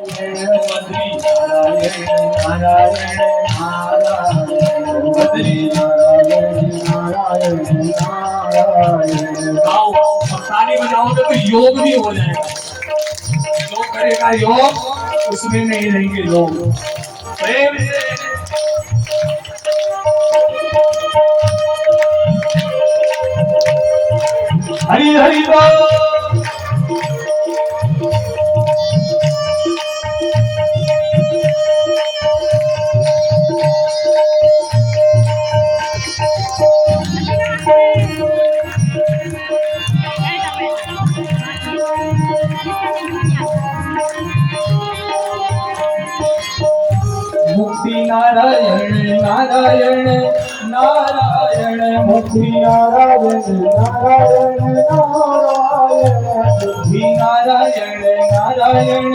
बद्री नारायण नारायण बद्री नारायण नारायण। गाओ और ताली बजाओगे तो योग भी हो जाएगा। जो करेगा योग उसमें नहीं रहेंगे लोग। प्रेम से हरि हरि बोल। मुक्ति नारायण नारायण नारायण मुक्ति नारायण नारायण नारायण मुक्ति नारायण नारायण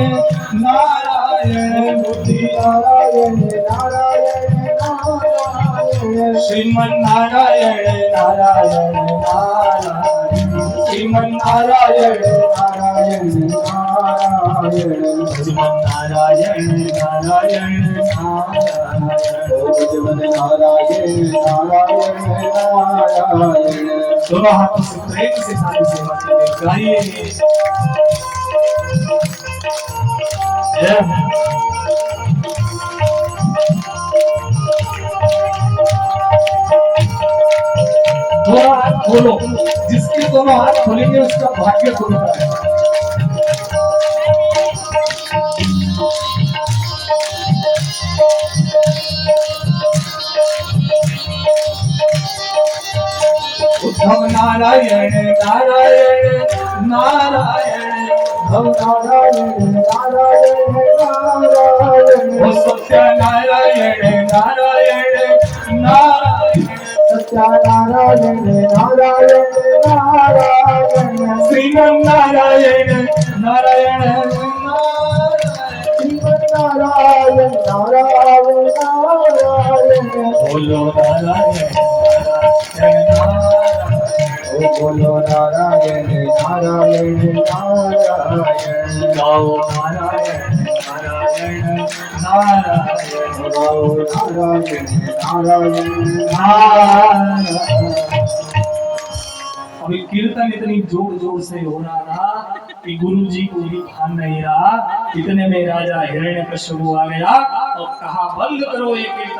नारायण मुक्ति नारायण नारायण नारायण श्रीमन नारायण नारायण नारायण श्रीमन नारायण नारायण नारायण श्रीमन नारायण नारायण नारायण नारायण नारायण। दोनों हाथों से प्रेम से सारी सेवा कीजिए। गाइए दोनों हाथ खोलो। जिसके दोनों हाथ खोलेंगे उसका भाग्य खुलता है। उद्धव नारायण नारायण नारायण उद्धव नारायण नारायण नारायण सत्य नारायण नारायण नारायण सत्य नारायण नारायण नारायण श्रीमन नारायण नारायण श्रीमन नारायण नारायण नारायण बोलो नारायण बोलो नारायण नारायण नारायण गाओ नारायण नारायण नारायण गाओ नारायण नारायण नारायण। अभी कीर्तन इतनी जोर जोर से हो रहा था कि गुरु जी को भी ध्यान नहीं रहा। इतने में राजा हिरण्यकश्यप आ गया और कहा बंद करो ये कीर्तन।